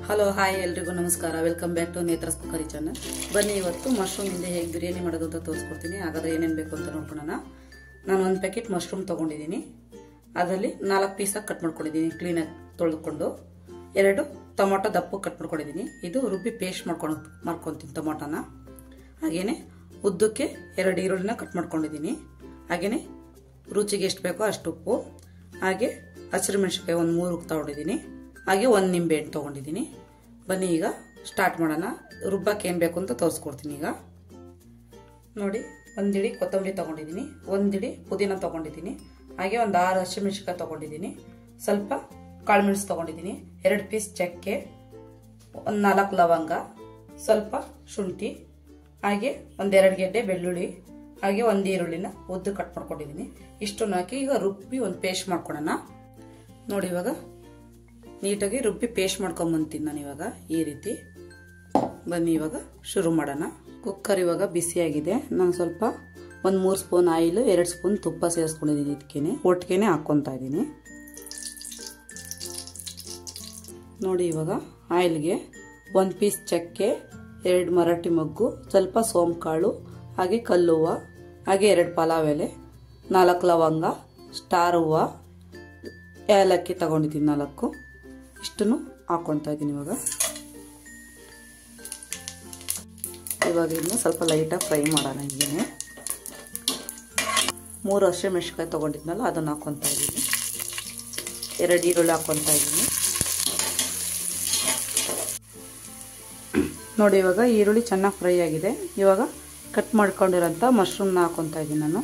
Hello hi ಎಲ್ರಿಗೂ ನಮಸ್ಕಾರ. Welcome back to Netra's cookery channel. ಬನ್ನಿ ಇವತ್ತು ಮಶ್ರೂಮ್ ಇಂದ ಹೇಗೆ ಬಿರಿಯಾನಿ ಮಾಡೋದು ಅಂತ ತೋರಿಸ್ಕೊಡ್ತೀನಿ. ಹಾಗಾದ್ರೆ ಏನೇನು ಬೇಕು ಅಂತ ನೋಡ್ಕೊಳ್ಳೋಣ. ನಾನು ಒಂದು ಪ್ಯಾಕೆಟ್ ಮಶ್ರೂಮ್ ತಗೊಂಡಿದ್ದೀನಿ. ಅದರಲ್ಲಿ 4 ಪೀಸಾಗಿ ಕಟ್ ಮಾಡ್ಕೊಂಡಿದ್ದೀನಿ ಕ್ಲೀನಾಗಿ ತೊಳೆದುಕೊಂಡು. 2 ಟೊಮೊಟೊ ದಪ್ಪು ಕಟ್ ಮಾಡ್ಕೊಂಡಿದ್ದೀನಿ. ಇದು ರುಬ್ಬಿ ಪೇಸ್ಟ್ ಮಾಡ್ಕೊತೀನಿ ಟೊಮೊಟೊನ. ಹಾಗೇನೆ ಉದ್ದಕ್ಕೆ 2 ಈರುಳ್ಳಿನ ಕಟ್ ಮಾಡ್ಕೊಂಡಿದ್ದೀನಿ. ಹಾಗೇನೆ ರುಚಿಗೆ ಎಷ್ಟು ಬೇಕೋ ಅಷ್ಟು ಉಪ್ಪು, ಹಾಗೆ ಹಸಿರು ಮೆಣಸಿನಕಾಯಿ ಒಂದು 3 ತಗೊಂಡಿದ್ದೀನಿ, ಹಾಗೆ 1 ನಿಂಬೆ ಹಣ್ಣು ತಗೊಂಡಿದ್ದೀನಿ. ಬನ್ನಿ ಈಗ ಸ್ಟಾರ್ಟ್ ಮಾಡೋಣ. ರುಬ್ಬಕ್ಕೆ ಏನು ಬೇಕು ಅಂತ ತೋರಿಸ್ಕೊಡ್ತೀನಿ. ಈಗ ನೋಡಿ, 1 ಹಿಡಿ ಕೊತ್ತಂಬರಿ ತಗೊಂಡಿದ್ದೀನಿ, 1 ಹಿಡಿ ಪುದೀನ ತಗೊಂಡಿದ್ದೀನಿ, ಹಾಗೆ ಒಂದು 6 ಹಸಿಮೆಣಸಿನಕಾಯಿ ತಗೊಂಡಿದ್ದೀನಿ, ಸ್ವಲ್ಪ ಕಾಳುಮೆಣಸು ತಗೊಂಡಿದ್ದೀನಿ, 2 ಪೀಸ್ ಚಕ್ಕೆ, ಒಂದು 4 ಲವಂಗ, ಸ್ವಲ್ಪ ಶುಂಠಿ, ಹಾಗೆ ಒಂದು 2 ಗೆಡ್ಡೆ ಬೆಳ್ಳುಳ್ಳಿ, ಹಾಗೆ 1 ಈರುಳ್ಳಿನ ಉದ್ದು ಕಟ್ ಮಾಡ್ಕೊಂಡಿದ್ದೀನಿ. ಇಷ್ಟನ್ನು ಹಾಕಿ ಈಗ ರುಬ್ಬಿ ಒಂದು ಪೇಸ್ಟ್ ಮಾಡ್ಕೊಳ್ಳೋಣ. ನೋಡಿ, ಇವಾಗ ನೀಟಾಗಿ ರುಬ್ಬಿ ಪೇಸ್ಟ್ ಮಾಡ್ಕೊಂಬಂತೀನಿ ನಾನು ಇವಾಗ ಈ ರೀತಿ. ಬನ್ನಿ ಇವಾಗ ಶುರು ಮಾಡೋಣ. ಕುಕ್ಕರ್ ಇವಾಗ ಬಿಸಿಯಾಗಿದೆ. ನಾನು ಸ್ವಲ್ಪ ಒಂದು 3 ಸ್ಪೂನ್ ಆಯಿಲ್, 2 ಸ್ಪೂನ್ ತುಪ್ಪ ಸೇರಿಸ್ಕೊಂಡಿದ್ದೀನಿ. ಇದಕ್ಕೇನೆ ಒಟ್ಟಿಗೆ ಹಾಕ್ಕೊತಾ ಇದ್ದೀನಿ. ನೋಡಿ, ಇವಾಗ ಆಯಿಲ್ಗೆ 1 ಪೀಸ್ ಚಕ್ಕೆ, 2 ಮರಾಠಿ ಮೊಗ್ಗು, ಸ್ವಲ್ಪ ಸೋಂಪು ಕಾಳು, ಹಾಗೆ ಕಲ್ಲುವ್ವ, ಹಾಗೆ 2 ಪಲಾವ್ ಎಲೆ, 4 ಲವಂಗ, ಸ್ಟಾರ್ ಹೂವು, ಏಲಕ್ಕಿ ತಗೊಂಡಿದ್ದೀನಿ 4. ಇಷ್ಟನ್ನು ಹಾಕ್ಕೊತಾ ಇದ್ದೀನಿ. ಇವಾಗ ಇದನ್ನ ಸ್ವಲ್ಪ ಲೈಟಾಗಿ ಫ್ರೈ ಮಾಡೋಣ. ಹೀಗೆ 3 ಹಸಿಮೆಣಸಿನಕಾಯಿ ತೊಗೊಂಡಿದ್ನಲ್ಲ ಅದನ್ನು ಹಾಕ್ಕೊತಾ ಇದ್ದೀನಿ. 2 ಈರುಳ್ಳಿ ಹಾಕ್ಕೊತಾ ಇದ್ದೀನಿ. ನೋಡಿ, ಇವಾಗ ಈರುಳ್ಳಿ ಚೆನ್ನಾಗಿ ಫ್ರೈ ಆಗಿದೆ. ಇವಾಗ ಕಟ್ ಮಾಡ್ಕೊಂಡಿರೋಂಥ ಮಶ್ರೂಮ್ನ ಹಾಕ್ಕೊತಾ ಇದ್ದೀನಿ ನಾನು.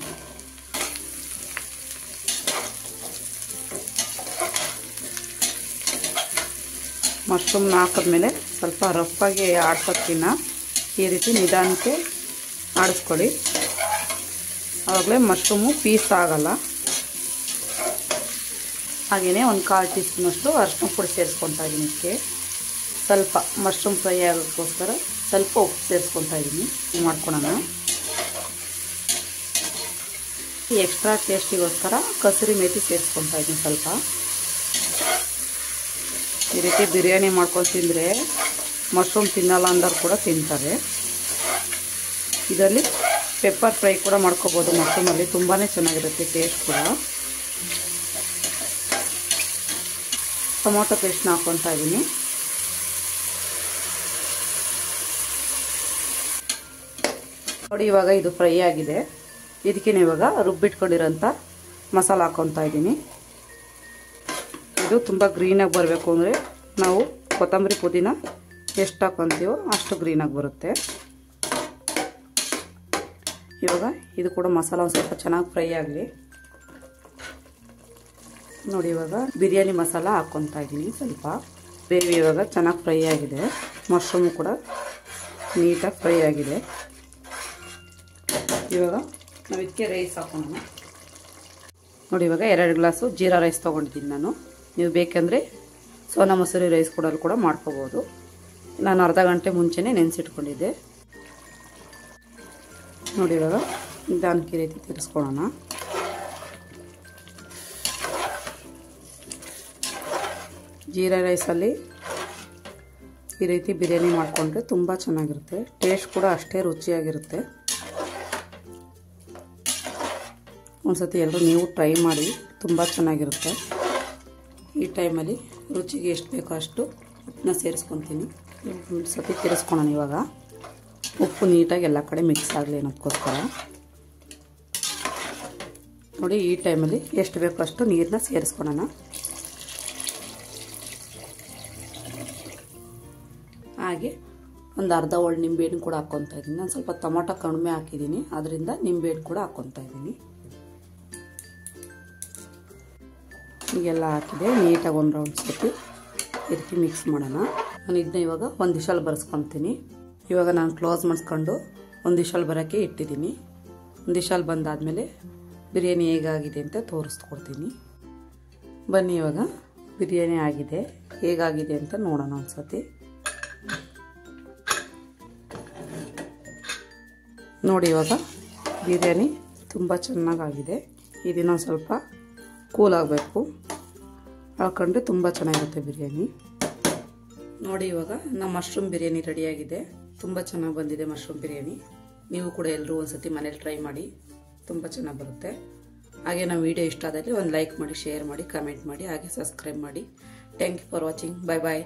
ಮಶ್ರೂಮ್ನ ಹಾಕಿದ್ಮೇಲೆ ಸ್ವಲ್ಪ ರಫಾಗಿ ಆಡ್ಸೋಕ್ಕಿಂತ ಈ ರೀತಿ ನಿಧಾನಕ್ಕೆ ಆಡಿಸ್ಕೊಳ್ಳಿ. ಆವಾಗಲೇ ಮಶ್ರೂಮು ಪೀಸ್ ಆಗಲ್ಲ. ಹಾಗೆಯೇ ಒಂದು 1/4 ಟೀ ಸ್ಪೂನಷ್ಟು ಅರಿಶಿನ ಪುಡಿ ಸೇರಿಸ್ಕೊತಾ ಇದ್ದೀನಿ. ಇದಕ್ಕೆ ಸ್ವಲ್ಪ ಮಶ್ರೂಮ್ ಫ್ರೈ ಆಗೋಕ್ಕೋಸ್ಕರ ಸ್ವಲ್ಪ ಉಪ್ಪು ಸೇರಿಸ್ಕೊತಾ ಇದ್ದೀನಿ. ಮಾಡ್ಕೊಳೋಣ. ಎಕ್ಸ್ಟ್ರಾ ಟೇಸ್ಟಿಗೋಸ್ಕರ ಕಸೂರಿ ಮೇಥಿ ಸೇರಿಸ್ಕೊತಾ ಇದ್ದೀನಿ ಸ್ವಲ್ಪ. ಈ ರೀತಿ ಬಿರಿಯಾನಿ ಮಾಡ್ಕೊಂಡು ತಿಂದರೆ ಮಶ್ರೂಮ್ ತಿನ್ನಲ್ಲ ಅಂದವ್ರು ಕೂಡ ತಿಂತಾರೆ. ಇದರಲ್ಲಿ ಪೆಪ್ಪರ್ ಫ್ರೈ ಕೂಡ ಮಾಡ್ಕೋಬೋದು. ಮಶ್ರೂಮಲ್ಲಿ ತುಂಬಾ ಚೆನ್ನಾಗಿರುತ್ತೆ ಟೇಸ್ಟ್ ಕೂಡ. ಟೊಮೊಟೊ ಪೇಸ್ಟ್ನ ಹಾಕ್ಕೊತಾ ಇದ್ದೀನಿ. ನೋಡಿ, ಇವಾಗ ಇದು ಫ್ರೈ ಆಗಿದೆ. ಇದಕ್ಕೆ ಇವಾಗ ರುಬ್ಬಿಟ್ಕೊಂಡಿರೋಂಥ ಮಸಾಲ ಹಾಕ್ಕೊತಾ ಇದ್ದೀನಿ. ಇದು ತುಂಬ ಗ್ರೀನಾಗಿ ಬರಬೇಕು ಅಂದರೆ ನಾವು ಕೊತ್ತಂಬರಿ ಪುದೀನ ಎಷ್ಟು ಹಾಕ್ಕೊತೀವೋ ಅಷ್ಟು ಗ್ರೀನಾಗಿ ಬರುತ್ತೆ. ಇವಾಗ ಇದು ಕೂಡ ಮಸಾಲ ಒಂದು ಸ್ವಲ್ಪ ಚೆನ್ನಾಗಿ ಫ್ರೈ ಆಗಲಿ. ನೋಡಿ, ಇವಾಗ ಬಿರಿಯಾನಿ ಮಸಾಲ ಹಾಕ್ಕೊತಾ ಇದ್ದೀನಿ ಸ್ವಲ್ಪ. ಗ್ರೇವಿ ಇವಾಗ ಚೆನ್ನಾಗಿ ಫ್ರೈ ಆಗಿದೆ. ಮಶ್ರೂಮು ಕೂಡ ನೀಟಾಗಿ ಫ್ರೈ ಆಗಿದೆ. ಇವಾಗ ನಾವು ಇದಕ್ಕೆ ರೈಸ್ ಹಾಕೋಣ. ನೋಡಿ, ಇವಾಗ 2 ಗ್ಲಾಸು ಜೀರಾ ರೈಸ್ ತೊಗೊಂಡಿದ್ದೀನಿ ನಾನು. ನೀವು ಬೇಕೆಂದರೆ ಸೋನಾ ಮಸೂರಿ ರೈಸ್ ಕೂಡ ಮಾಡ್ಕೋಬೋದು. ನಾನು ಅರ್ಧ ಗಂಟೆ ಮುಂಚೆನೇ ನೆನೆಸಿಟ್ಕೊಂಡಿದ್ದೆ. ನೋಡಿ, ಇವಾಗ ನಿಧಾನಕ್ಕೆ ರೀತಿ ತಿರ್ಸ್ಕೊಳ್ಳೋಣ. ಜೀರಾ ರೈಸಲ್ಲಿ ಈ ರೀತಿ ಬಿರಿಯಾನಿ ಮಾಡಿಕೊಂಡ್ರೆ ತುಂಬ ಚೆನ್ನಾಗಿರುತ್ತೆ. ಟೇಸ್ಟ್ ಕೂಡ ಅಷ್ಟೇ ರುಚಿಯಾಗಿರುತ್ತೆ. ಒಂದ್ಸತಿ ಎಲ್ಲರೂ ನೀವು ಟ್ರೈ ಮಾಡಿ, ತುಂಬ ಚೆನ್ನಾಗಿರುತ್ತೆ. ಈ ಟೈಮಲ್ಲಿ ರುಚಿಗೆ ಎಷ್ಟು ಬೇಕೋ ಅಷ್ಟು ಉಪ್ಪನ್ನ ಸೇರಿಸ್ಕೊತೀನಿ. ಒಂದು ಸತಿ ತಿರ್ಸ್ಕೊಳ್ಳೋಣ. ಇವಾಗ ಉಪ್ಪು ನೀಟಾಗಿ ಎಲ್ಲ ಕಡೆ ಮಿಕ್ಸ್ ಆಗಲಿ ಅನ್ನೋದಕ್ಕೋಸ್ಕರ. ನೋಡಿ, ಈ ಟೈಮಲ್ಲಿ ಎಷ್ಟು ಬೇಕೋ ಅಷ್ಟು ನೀರನ್ನ ಸೇರಿಸ್ಕೊಳ್ಳೋಣ. ಹಾಗೆ ಒಂದು ಅರ್ಧ ಒಳ್ಳೆ ನಿಂಬೆಹಣ್ಣು ಕೂಡ ಹಾಕ್ಕೊತಾ ಇದ್ದೀನಿ. ನಾನು ಸ್ವಲ್ಪ ಟೊಮೊಟೊ ಕಡಿಮೆ ಹಾಕಿದ್ದೀನಿ, ಅದರಿಂದ ನಿಂಬೆಹಣ್ಣು ಕೂಡ ಹಾಕ್ಕೊತಾ ಇದ್ದೀನಿ. ಈಗೆಲ್ಲ ಹಾಕಿದೆ. ನೀಟಾಗಿ ಒಂದು ರೌಂಡ್ ಸತಿ ಈ ರೀತಿ ಮಿಕ್ಸ್ ಮಾಡೋಣ. ನಾನು ಇದನ್ನ ಇವಾಗ 1 ವಿಷಲ್ ಬರೆಸ್ಕೊತೀನಿ. ಇವಾಗ ನಾನು ಕ್ಲೋಸ್ ಮಾಡಿಸ್ಕೊಂಡು 1 ವಿಷಲ್ ಬರೋಕ್ಕೆ ಇಟ್ಟಿದ್ದೀನಿ. 1 ವಿಷಲ್ ಬಂದಾದಮೇಲೆ ಬಿರಿಯಾನಿ ಹೇಗಾಗಿದೆ ಅಂತ ತೋರಿಸ್ಕೊಡ್ತೀನಿ. ಬನ್ನಿ, ಇವಾಗ ಬಿರಿಯಾನಿ ಆಗಿದೆ. ಹೇಗಾಗಿದೆ ಅಂತ ನೋಡೋಣ ಒಂದು ಸತಿ. ನೋಡಿ, ಇವಾಗ ಬಿರಿಯಾನಿ ತುಂಬ ಚೆನ್ನಾಗಾಗಿದೆ. ಇದನ್ನ ಸ್ವಲ್ಪ ಕೂಲ್ ಆಗಬೇಕು. ಹಾಕೊಂಡ್ರೆ ತುಂಬ ಚೆನ್ನಾಗಿರುತ್ತೆ ಬಿರಿಯಾನಿ. ನೋಡಿ ಇವಾಗ ನಮ್ಮ ಮಶ್ರೂಮ್ ಬಿರಿಯಾನಿ ರೆಡಿಯಾಗಿದೆ. ತುಂಬ ಚೆನ್ನಾಗಿ ಬಂದಿದೆ ಮಶ್ರೂಮ್ ಬಿರಿಯಾನಿ. ನೀವು ಕೂಡ ಎಲ್ಲರೂ ಒಂದ್ಸತಿ ಮನೇಲಿ ಟ್ರೈ ಮಾಡಿ, ತುಂಬ ಚೆನ್ನಾಗಿ ಬರುತ್ತೆ. ಹಾಗೆ ನಮ್ಮ ವಿಡಿಯೋ ಇಷ್ಟ ಆದಲ್ಲಿ ಒಂದು ಲೈಕ್ ಮಾಡಿ, ಶೇರ್ ಮಾಡಿ, ಕಮೆಂಟ್ ಮಾಡಿ, ಹಾಗೆ ಸಬ್ಸ್ಕ್ರೈಬ್ ಮಾಡಿ. Thank you for watching. Bye bye.